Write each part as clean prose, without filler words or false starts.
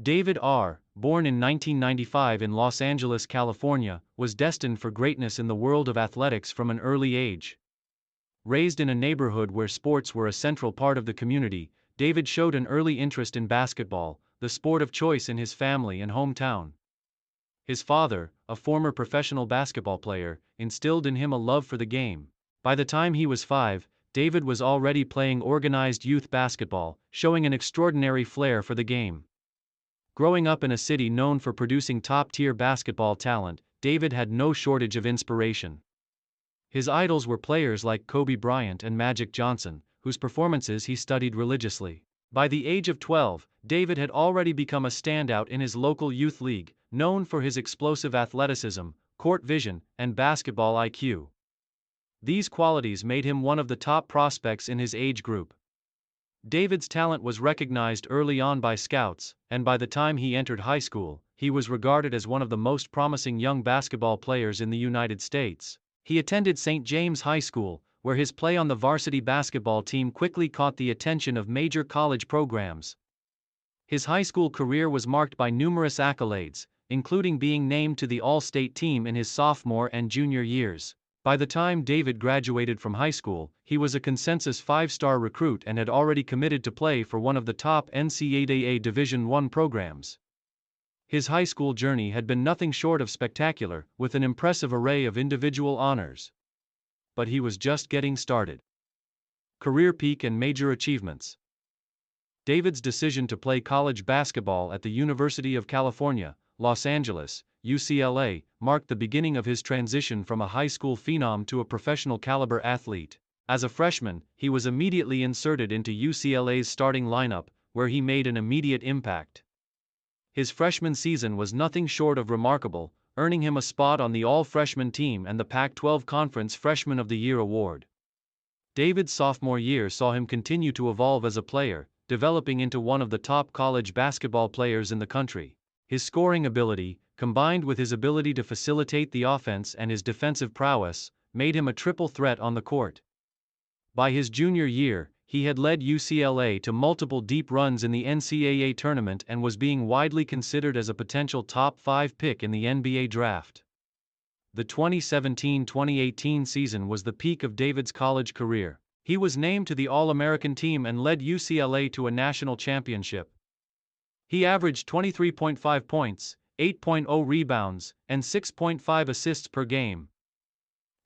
David R., born in 1995 in Los Angeles, California, was destined for greatness in the world of athletics from an early age. Raised in a neighborhood where sports were a central part of the community, David showed an early interest in basketball, the sport of choice in his family and hometown. His father, a former professional basketball player, instilled in him a love for the game. By the time he was 5, David was already playing organized youth basketball, showing an extraordinary flair for the game. Growing up in a city known for producing top-tier basketball talent, David had no shortage of inspiration. His idols were players like Kobe Bryant and Magic Johnson, whose performances he studied religiously. By the age of 12, David had already become a standout in his local youth league, known for his explosive athleticism, court vision, and basketball IQ. These qualities made him one of the top prospects in his age group. David's talent was recognized early on by scouts, and by the time he entered high school, he was regarded as one of the most promising young basketball players in the United States. He attended St. James High School, where his play on the varsity basketball team quickly caught the attention of major college programs. His high school career was marked by numerous accolades, including being named to the All-State team in his sophomore and junior years. By the time David graduated from high school, he was a consensus 5-star recruit and had already committed to play for one of the top NCAA Division I programs. His high school journey had been nothing short of spectacular, with an impressive array of individual honors. But he was just getting started. Career peak and major achievements. David's decision to play college basketball at the University of California, Los Angeles, UCLA, marked the beginning of his transition from a high school phenom to a professional caliber athlete. As a freshman, he was immediately inserted into UCLA's starting lineup, where he made an immediate impact. His freshman season was nothing short of remarkable, earning him a spot on the All-Freshman team and the Pac-12 Conference Freshman of the Year award. David's sophomore year saw him continue to evolve as a player, developing into one of the top college basketball players in the country. His scoring ability, combined with his ability to facilitate the offense and his defensive prowess, made him a triple threat on the court. By his junior year, he had led UCLA to multiple deep runs in the NCAA tournament and was being widely considered as a potential top 5 pick in the NBA draft. The 2017-2018 season was the peak of David's college career. He was named to the All-American team and led UCLA to a national championship. He averaged 23.5 points, 8.0 rebounds, and 6.5 assists per game,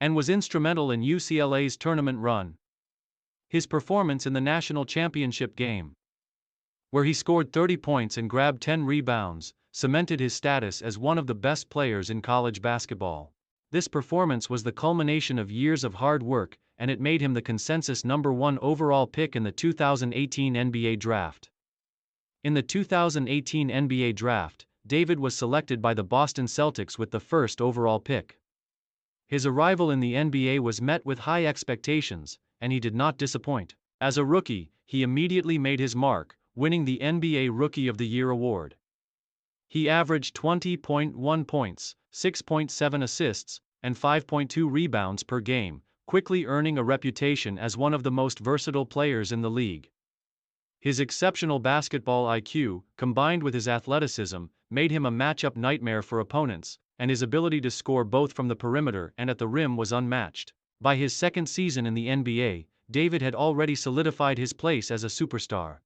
and was instrumental in UCLA's tournament run. His performance in the national championship game, where he scored 30 points and grabbed 10 rebounds, cemented his status as one of the best players in college basketball. This performance was the culmination of years of hard work, and it made him the consensus #1 overall pick in the 2018 NBA draft. In the 2018 NBA draft, David was selected by the Boston Celtics with the first overall pick. His arrival in the NBA was met with high expectations, and he did not disappoint. As a rookie, he immediately made his mark, winning the NBA Rookie of the Year award. He averaged 20.1 points, 6.7 assists, and 5.2 rebounds per game, quickly earning a reputation as one of the most versatile players in the league. His exceptional basketball IQ, combined with his athleticism, made him a matchup nightmare for opponents, and his ability to score both from the perimeter and at the rim was unmatched. By his second season in the NBA, David had already solidified his place as a superstar.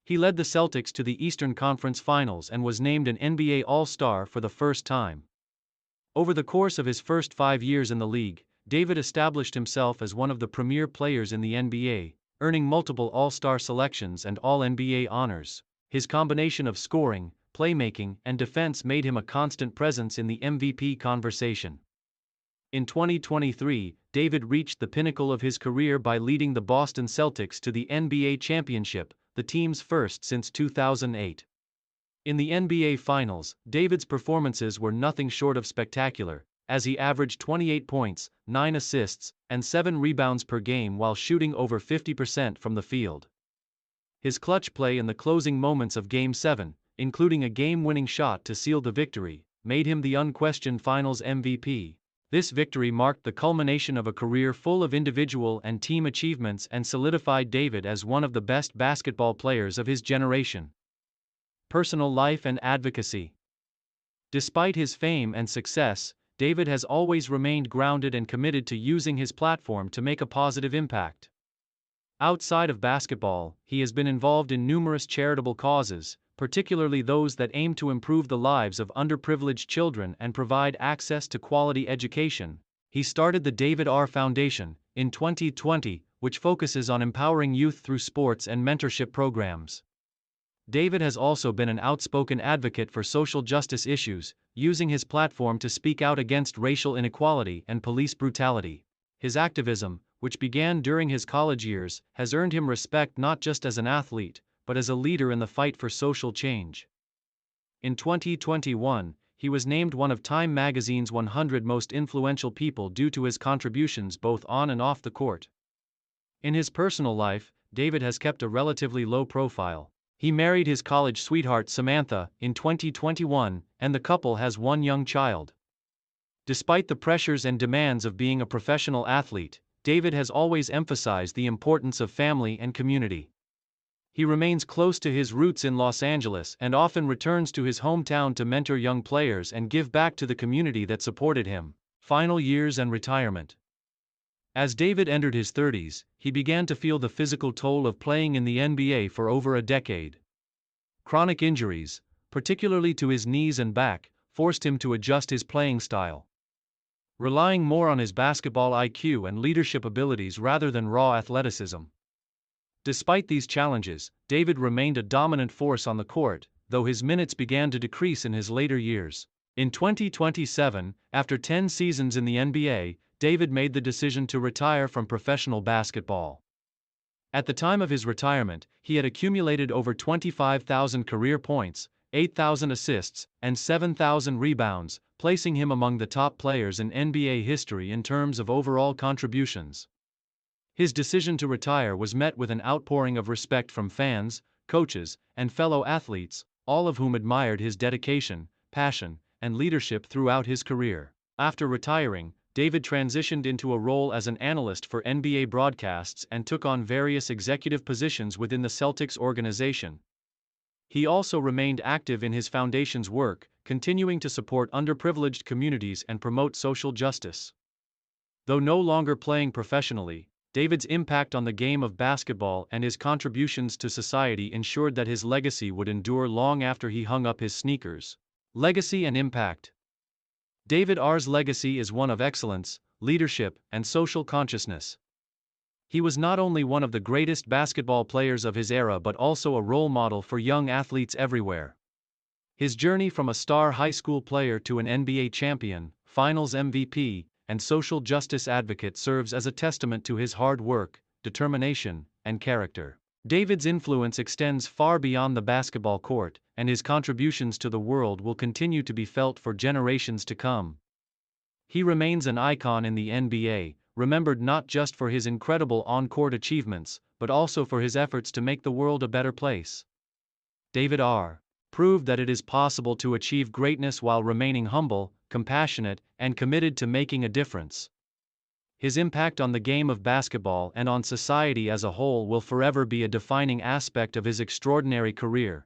He led the Celtics to the Eastern Conference Finals and was named an NBA All-Star for the first time. Over the course of his first 5 years in the league, David established himself as one of the premier players in the NBA, earning multiple All-Star selections and All-NBA honors. His combination of scoring, playmaking, and defense made him a constant presence in the MVP conversation. In 2023, David reached the pinnacle of his career by leading the Boston Celtics to the NBA championship, the team's first since 2008. In the NBA Finals, David's performances were nothing short of spectacular, as he averaged 28 points, 9 assists, and 7 rebounds per game while shooting over 50% from the field. His clutch play in the closing moments of Game 7, including a game-winning shot to seal the victory, made him the unquestioned Finals MVP. This victory marked the culmination of a career full of individual and team achievements and solidified David as one of the best basketball players of his generation. personal life and advocacy. Despite his fame and success, David has always remained grounded and committed to using his platform to make a positive impact. Outside of basketball, he has been involved in numerous charitable causes, particularly those that aim to improve the lives of underprivileged children and provide access to quality education. He started the David R. Foundation in 2020, which focuses on empowering youth through sports and mentorship programs. David has also been an outspoken advocate for social justice issues, using his platform to speak out against racial inequality and police brutality. His activism, which began during his college years, has earned him respect not just as an athlete, but as a leader in the fight for social change. In 2021, he was named one of Time magazine's 100 most influential people due to his contributions both on and off the court. In his personal life, David has kept a relatively low profile. He married his college sweetheart Samantha in 2021, and the couple has one young child. Despite the pressures and demands of being a professional athlete, David has always emphasized the importance of family and community. He remains close to his roots in Los Angeles and often returns to his hometown to mentor young players and give back to the community that supported him. Final years and retirement. As David entered his 30s, he began to feel the physical toll of playing in the NBA for over a decade. Chronic injuries, particularly to his knees and back, forced him to adjust his playing style. Relying more on his basketball IQ and leadership abilities rather than raw athleticism. Despite these challenges, David remained a dominant force on the court, though his minutes began to decrease in his later years. In 2027, after 10 seasons in the NBA, David made the decision to retire from professional basketball. At the time of his retirement, he had accumulated over 25,000 career points, 8,000 assists, and 7,000 rebounds, placing him among the top players in NBA history in terms of overall contributions. His decision to retire was met with an outpouring of respect from fans, coaches, and fellow athletes, all of whom admired his dedication, passion, and leadership throughout his career. After retiring, David transitioned into a role as an analyst for NBA broadcasts and took on various executive positions within the Celtics organization. He also remained active in his foundation's work, continuing to support underprivileged communities and promote social justice. Though no longer playing professionally, David's impact on the game of basketball and his contributions to society ensured that his legacy would endure long after he hung up his sneakers. Legacy and impact. David R's legacy is one of excellence, leadership, and social consciousness. He was not only one of the greatest basketball players of his era but also a role model for young athletes everywhere. His journey from a star high school player to an NBA champion, Finals MVP, and social justice advocate serves as a testament to his hard work, determination, and character. David's influence extends far beyond the basketball court, and his contributions to the world will continue to be felt for generations to come. He remains an icon in the NBA, remembered not just for his incredible on-court achievements, but also for his efforts to make the world a better place. David R. proved that it is possible to achieve greatness while remaining humble, compassionate, and committed to making a difference. His impact on the game of basketball and on society as a whole will forever be a defining aspect of his extraordinary career.